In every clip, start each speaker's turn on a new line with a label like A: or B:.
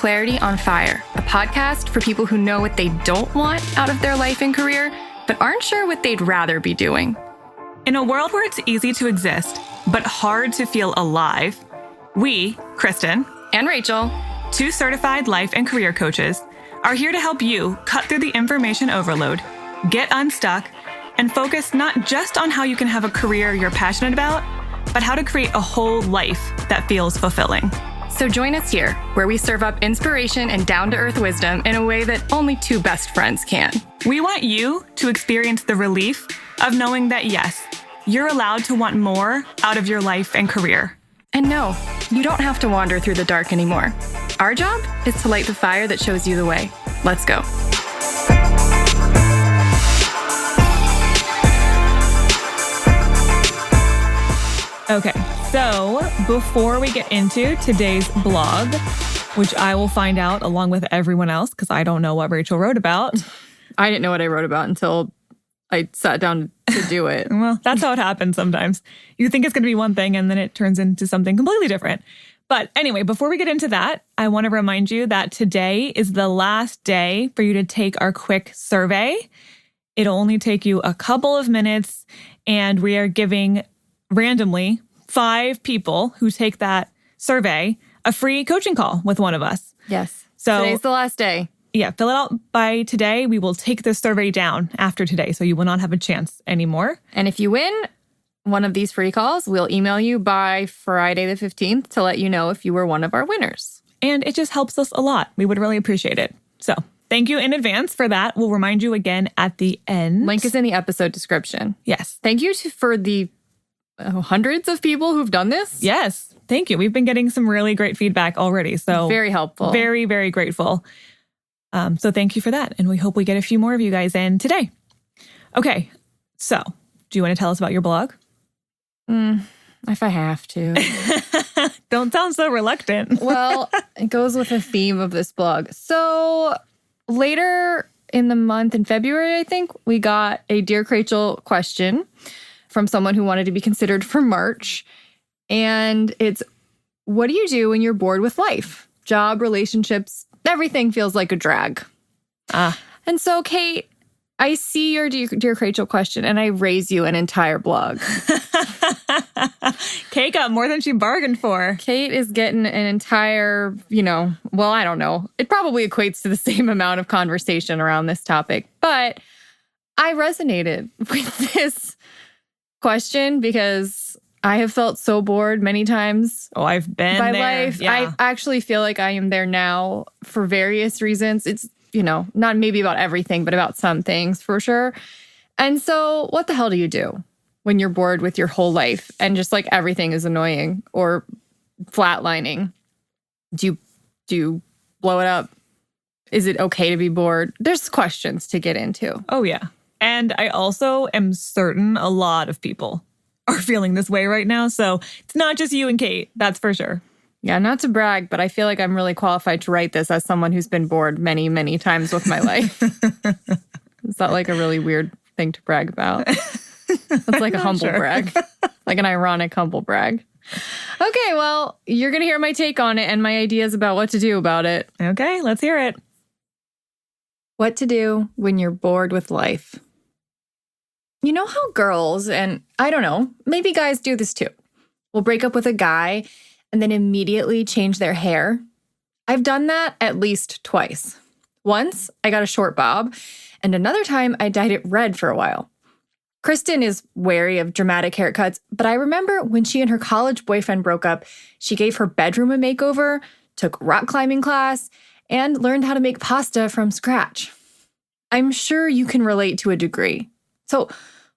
A: Clarity on Fire, a podcast for people who know what they don't want out of their life and career, but aren't sure what they'd rather be doing.
B: In a world where it's easy to exist, but hard to feel alive, we, Kristen
A: and Rachel,
B: 2 certified life and career coaches, are here to help you cut through the information overload, get unstuck, and focus not just on how you can have a career you're passionate about, but how to create a whole life that feels fulfilling.
A: So join us here, where we serve up inspiration and down-to-earth wisdom in a way that only 2 best friends can.
B: We want you to experience the relief of knowing that, yes, you're allowed to want more out of your life and career.
A: And no, you don't have to wander through the dark anymore. Our job is to light the fire that shows you the way. Let's go.
B: Okay, so before we get into today's blog, which I will find out along with everyone else because I don't know what Rachel wrote about.
A: I didn't know what I wrote about until I sat down to do it.
B: Well, that's how it happens sometimes. You think it's going to be one thing and then it turns into something completely different. But anyway, before we get into that, I want to remind you that today is the last day for you to take our quick survey. It'll only take you a couple of minutes, and we are giving randomly 5 people who take that survey a free coaching call with one of us.
A: Yes.
B: So
A: today's the last day.
B: Yeah, fill it out by today. We will take this survey down after today, so you will not have a chance anymore.
A: And if you win one of these free calls, we'll email you by Friday the 15th to let you know if you were one of our winners.
B: And it just helps us a lot. We would really appreciate it. So thank you in advance for that. We'll remind you again at the end.
A: Link is in the episode description.
B: Yes.
A: Thank you for the hundreds of people who've done this.
B: Yes. Thank you. We've been getting some really great feedback already. So
A: very helpful.
B: Very, very grateful. So thank you for that. And we hope we get a few more of you guys in today. Okay. So do you want to tell us about your blog?
A: If I have to.
B: Don't sound so reluctant.
A: Well, it goes with the theme of this blog. So later in the month, in February, I think, we got a Dear Krachel question from someone who wanted to be considered for March. And it's, what do you do when you're bored with life? Job, relationships, everything feels like a drag. And so, Kate, I see your Dear Krachel question, and I raise you an entire blog.
B: Kate got more than she bargained for.
A: Kate is getting an entire, well, I don't know. It probably equates to the same amount of conversation around this topic. But I resonated with this question because I have felt so bored many times.
B: Oh, I've been
A: by
B: there.
A: life.
B: Yeah.
A: I actually feel like I am there now for various reasons. It's, not maybe about everything, but about some things for sure. And so what the hell do you do when you're bored with your whole life and just like everything is annoying or flatlining? Do you blow it up? Is it okay to be bored? There's questions to get into.
B: Oh, yeah. And I also am certain a lot of people are feeling this way right now. So it's not just you and Kate, that's for sure.
A: Yeah, not to brag, but I feel like I'm really qualified to write this as someone who's been bored many, many times with my life. Is that like a really weird thing to brag about? It's like a humble brag, like an ironic humble brag. Okay, well, you're going to hear my take on it and my ideas about what to do about it.
B: Okay, let's hear it.
A: What to do when you're bored with life. You know how girls, and I don't know, maybe guys do this too, will break up with a guy and then immediately change their hair? I've done that at least twice. Once, I got a short bob, and another time I dyed it red for a while. Kristen is wary of dramatic haircuts, but I remember when she and her college boyfriend broke up, she gave her bedroom a makeover, took rock climbing class, and learned how to make pasta from scratch. I'm sure you can relate to a degree. So,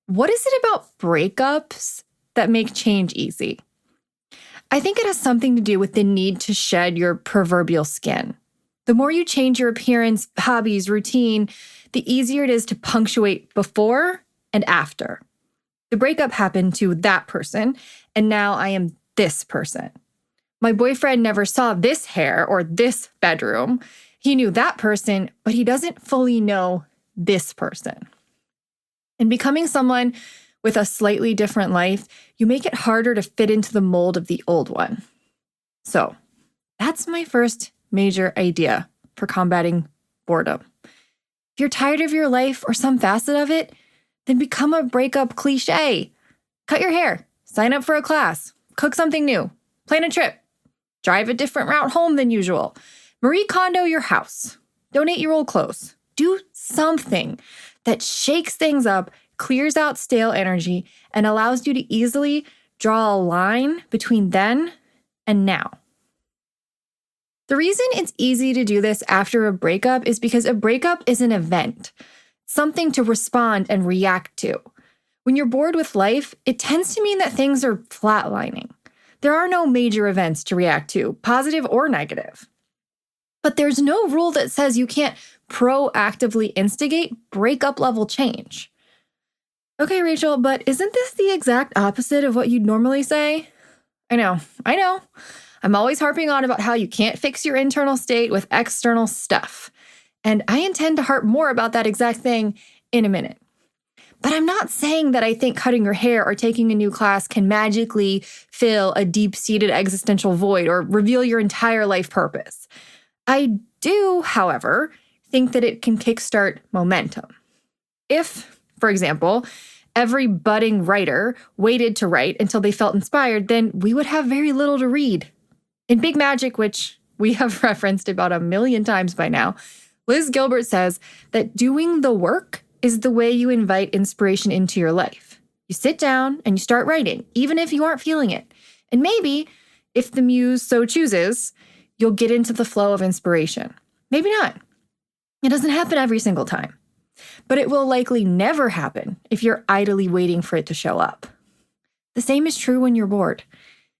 A: what is it about breakups that make change easy? I think it has something to do with the need to shed your proverbial skin. The more you change your appearance, hobbies, routine, the easier it is to punctuate before and after. The breakup happened to that person, and now I am this person. My boyfriend never saw this hair or this bedroom. He knew that person, but he doesn't fully know this person. In becoming someone with a slightly different life, you make it harder to fit into the mold of the old one. So, that's my first major idea for combating boredom. If you're tired of your life or some facet of it, then become a breakup cliche. Cut your hair, sign up for a class, cook something new, plan a trip, drive a different route home than usual, Marie Kondo your house, donate your old clothes. Do something that shakes things up, clears out stale energy, and allows you to easily draw a line between then and now. The reason it's easy to do this after a breakup is because a breakup is an event, something to respond and react to. When you're bored with life, it tends to mean that things are flatlining. There are no major events to react to, positive or negative. But there's no rule that says you can't proactively instigate breakup level change. Okay, Rachel, but isn't this the exact opposite of what you'd normally say? I know. I'm always harping on about how you can't fix your internal state with external stuff. And I intend to harp more about that exact thing in a minute. But I'm not saying that I think cutting your hair or taking a new class can magically fill a deep-seated existential void or reveal your entire life purpose. I do, however, think that it can kickstart momentum. If, for example, every budding writer waited to write until they felt inspired, then we would have very little to read. In Big Magic, which we have referenced about 1 million times by now, Liz Gilbert says that doing the work is the way you invite inspiration into your life. You sit down and you start writing, even if you aren't feeling it. And maybe, if the muse so chooses, you'll get into the flow of inspiration. Maybe not. It doesn't happen every single time. But it will likely never happen if you're idly waiting for it to show up. The same is true when you're bored.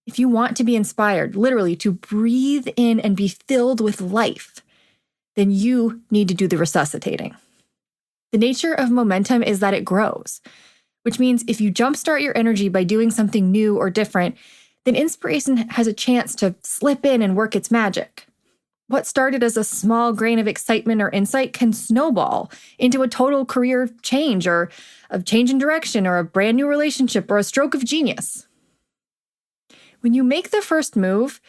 A: If you want to be inspired, literally to breathe in and be filled with life, then you need to do the resuscitating. The nature of momentum is that it grows, which means if you jumpstart your energy by doing something new or different, then inspiration has a chance to slip in and work its magic. What started as a small grain of excitement or insight can snowball into a total career change or a change in direction or a brand new relationship or a stroke of genius. When you make the first move,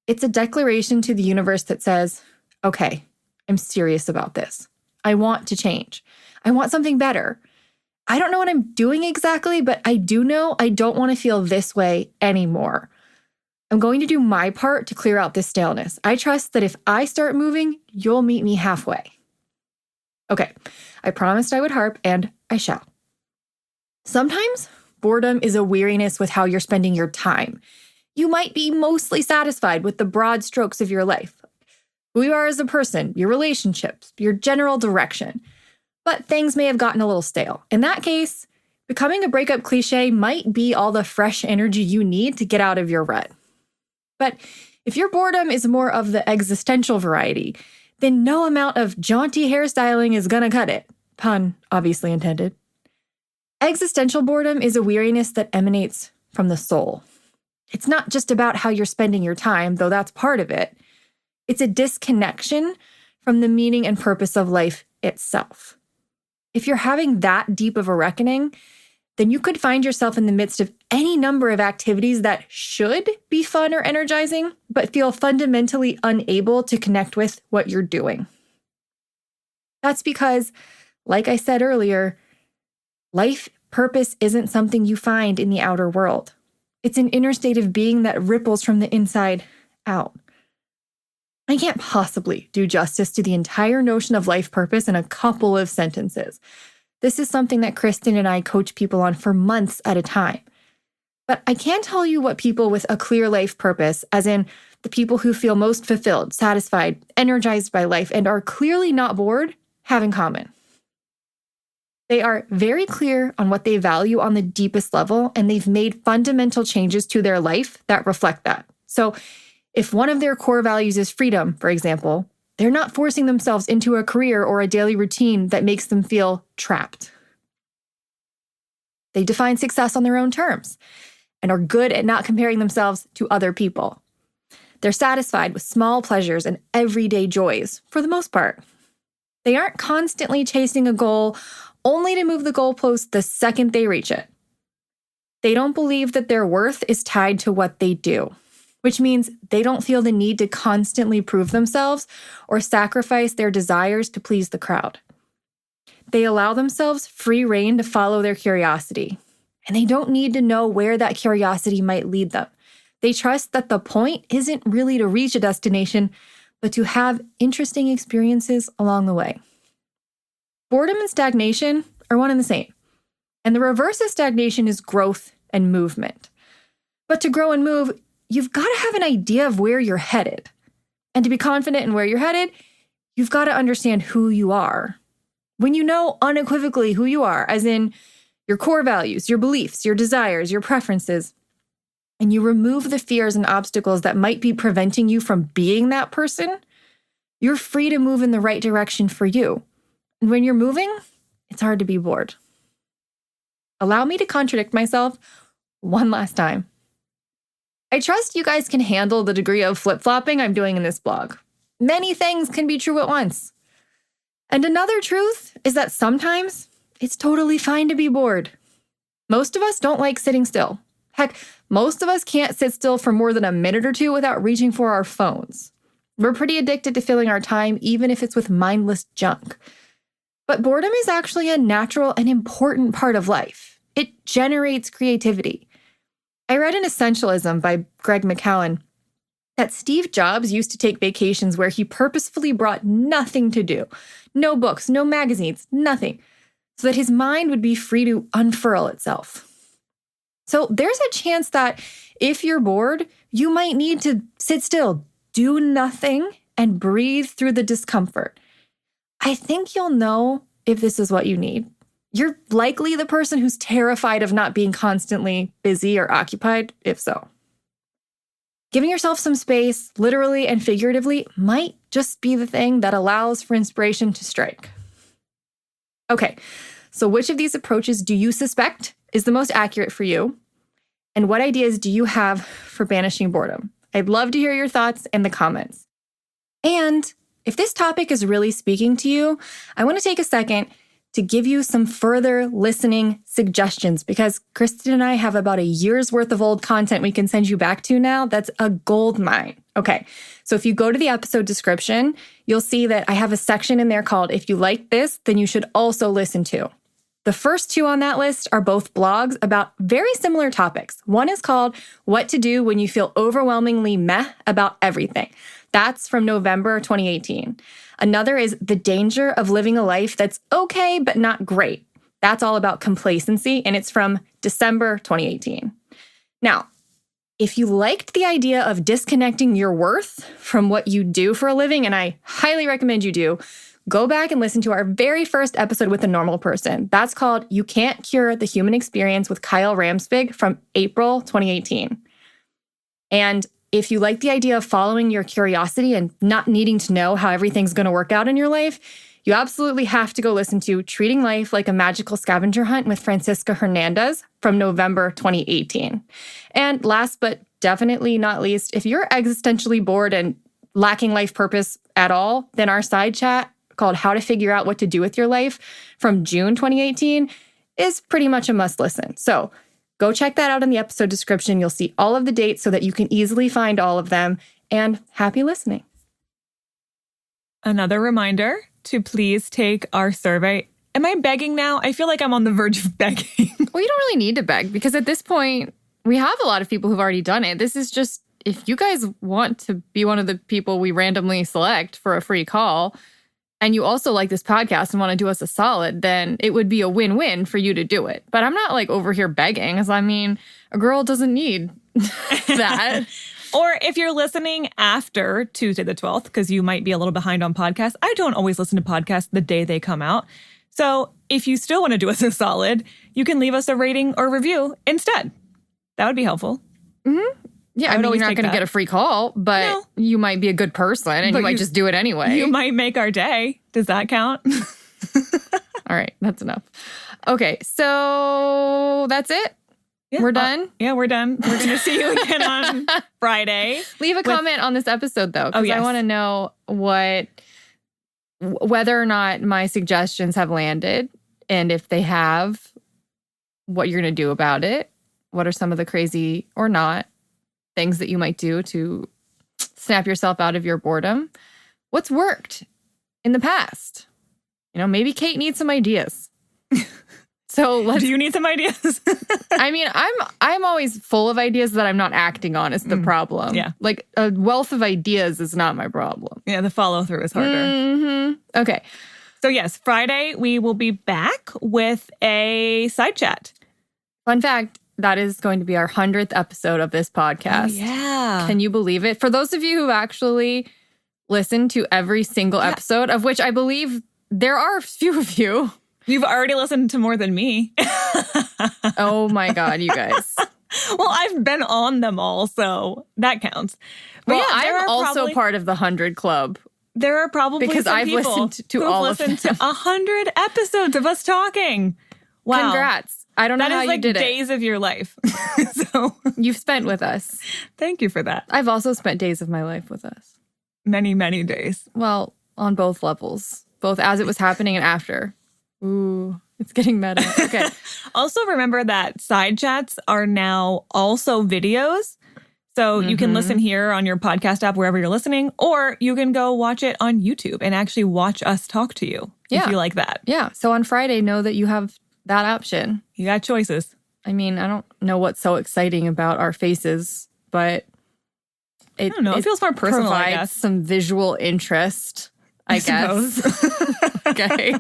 A: it's a declaration to the universe that says, okay, I'm serious about this. I want to change. I want something better. I don't know what I'm doing exactly, but I do know I don't want to feel this way anymore. I'm going to do my part to clear out this staleness. I trust that if I start moving, you'll meet me halfway. Okay, I promised I would harp, and I shall. Sometimes boredom is a weariness with how you're spending your time. You might be mostly satisfied with the broad strokes of your life, who you are as a person, your relationships, your general direction. But things may have gotten a little stale. In that case, becoming a breakup cliche might be all the fresh energy you need to get out of your rut. But if your boredom is more of the existential variety, then no amount of jaunty hairstyling is gonna cut it. Pun obviously intended. Existential boredom is a weariness that emanates from the soul. It's not just about how you're spending your time, though that's part of it. It's a disconnection from the meaning and purpose of life itself. If you're having that deep of a reckoning, then you could find yourself in the midst of any number of activities that should be fun or energizing, but feel fundamentally unable to connect with what you're doing. That's because, like I said earlier, life purpose isn't something you find in the outer world. It's an inner state of being that ripples from the inside out. I can't possibly do justice to the entire notion of life purpose in a couple of sentences. This is something that Kristen and I coach people on for months at a time. But I can tell you what people with a clear life purpose, as in the people who feel most fulfilled, satisfied, energized by life, and are clearly not bored, have in common. They are very clear on what they value on the deepest level, and they've made fundamental changes to their life that reflect that. So if one of their core values is freedom, for example, they're not forcing themselves into a career or a daily routine that makes them feel trapped. They define success on their own terms and are good at not comparing themselves to other people. They're satisfied with small pleasures and everyday joys, for the most part. They aren't constantly chasing a goal only to move the goalpost the second they reach it. They don't believe that their worth is tied to what they do. which means they don't feel the need to constantly prove themselves or sacrifice their desires to please the crowd. They allow themselves free rein to follow their curiosity, and they don't need to know where that curiosity might lead them. They trust that the point isn't really to reach a destination, but to have interesting experiences along the way. Boredom and stagnation are one and the same. And the reverse of stagnation is growth and movement. But to grow and move, you've got to have an idea of where you're headed. And to be confident in where you're headed, you've got to understand who you are. When you know unequivocally who you are, as in your core values, your beliefs, your desires, your preferences, and you remove the fears and obstacles that might be preventing you from being that person, you're free to move in the right direction for you. And when you're moving, it's hard to be bored. Allow me to contradict myself one last time. I trust you guys can handle the degree of flip-flopping I'm doing in this blog. Many things can be true at once. And another truth is that sometimes it's totally fine to be bored. Most of us don't like sitting still. Heck, most of us can't sit still for more than a minute or two without reaching for our phones. We're pretty addicted to filling our time, even if it's with mindless junk. But boredom is actually a natural and important part of life. It generates creativity. I read in Essentialism by Greg McKeown that Steve Jobs used to take vacations where he purposefully brought nothing to do. No books, no magazines, nothing. So that his mind would be free to unfurl itself. So there's a chance that if you're bored, you might need to sit still, do nothing, and breathe through the discomfort. I think you'll know if this is what you need. You're likely the person who's terrified of not being constantly busy or occupied, if so. Giving yourself some space, literally and figuratively, might just be the thing that allows for inspiration to strike. Okay, so which of these approaches do you suspect is the most accurate for you? And what ideas do you have for banishing boredom? I'd love to hear your thoughts in the comments. And if this topic is really speaking to you, I want to take a second to give you some further listening suggestions because Kristen and I have about a year's worth of old content we can send you back to now. That's a gold mine. Okay, so if you go to the episode description, you'll see that I have a section in there called If You Like This, Then You Should Also Listen To. The first two on that list are both blogs about very similar topics. One is called What to Do When You Feel Overwhelmingly Meh About Everything. That's from November 2018. Another is The Danger of Living a Life That's Okay but Not Great. That's all about complacency, and it's from December 2018. Now, if you liked the idea of disconnecting your worth from what you do for a living, and I highly recommend you do, go back and listen to our very first episode with a normal person. That's called You Can't Cure the Human Experience with Kyle Ramsbig from April 2018. And if you like the idea of following your curiosity and not needing to know how everything's going to work out in your life, you absolutely have to go listen to Treating Life Like a Magical Scavenger Hunt with Francisca Hernandez from November 2018. And last but definitely not least, if you're existentially bored and lacking life purpose at all, then our side chat called How to Figure Out What to Do with Your Life from June 2018 is pretty much a must listen. So go check that out in the episode description. You'll see all of the dates so that you can easily find all of them. And happy listening.
B: Another reminder to please take our survey. Am I begging now? I feel like I'm on the verge of begging.
A: Well, you don't really need to beg because at this point, we have a lot of people who've already done it. This is just, if you guys want to be one of the people we randomly select for a free call, and you also like this podcast and want to do us a solid, then it would be a win-win for you to do it. But I'm not like over here begging, because I mean, a girl doesn't need that.
B: Or if you're listening after Tuesday the 12th, because you might be a little behind on podcasts. I don't always listen to podcasts the day they come out. So if you still want to do us a solid, you can leave us a rating or review instead. That would be helpful.
A: Mm-hmm. Yeah, I mean, you're not going to get a free call, but you might be a good person and you might just do it anyway.
B: You might make our day. Does that count?
A: All right, that's enough. Okay, so that's it.
B: Yeah,
A: we're done?
B: Yeah, we're done. We're going to see you again on Friday.
A: Leave a comment on this episode, though, because I want to know whether or not my suggestions have landed, and if they have, what you're going to do about it. What are some of the crazy or not things that you might do to snap yourself out of your boredom. What's worked in the past? Maybe Kate needs some ideas. So
B: do you need some ideas?
A: I mean, I'm always full of ideas that I'm not acting on is the problem.
B: Yeah.
A: Like a wealth of ideas is not my problem.
B: Yeah, the follow through is harder.
A: Mm-hmm. Okay.
B: So yes, Friday we will be back with a side chat.
A: Fun fact, that is going to be our 100th episode of this podcast.
B: Oh, yeah.
A: Can you believe it? For those of you who actually listen to every single episode, of which I believe there are a few of you.
B: You've already listened to more than me.
A: Oh my God, you guys.
B: Well, I've been on them all, so that counts. But
A: Well,
B: yeah,
A: I'm also part of the 100 Club.
B: There are probably
A: because
B: some
A: I've
B: people
A: listened to
B: who've
A: all of
B: listened
A: them.
B: to 100 episodes of us talking. Wow.
A: Congrats. I don't know how
B: you did it.
A: That is like
B: days of your life. So
A: you've spent with us.
B: Thank you for that.
A: I've also spent days of my life with us.
B: Many, many days.
A: Well, on both levels. Both as it was happening and after. Ooh, it's getting meta. Okay.
B: Also remember that side chats are now also videos. So you can listen here on your podcast app, wherever you're listening, or you can go watch it on YouTube and actually watch us talk to you if you like that.
A: Yeah. So on Friday, know that you have that option.
B: You got choices.
A: I mean, I don't know what's so exciting about our faces, but
B: I don't know. It feels more personal, I
A: provides
B: guess.
A: some visual interest, I guess. Okay.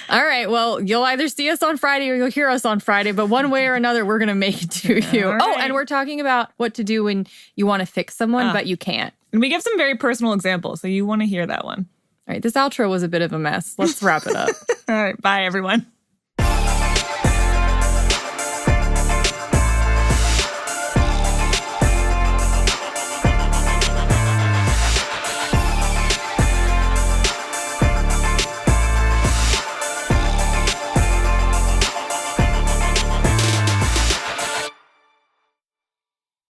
A: All right. Well, you'll either see us on Friday or you'll hear us on Friday, but one way or another, we're going to make it to you.
B: All right.
A: Oh, and we're talking about what to do when you want to fix someone, but you can't.
B: And we give some very personal examples, so you want to hear that one.
A: All right. This outro was a bit of a mess. Let's wrap it up.
B: All right. Bye, everyone.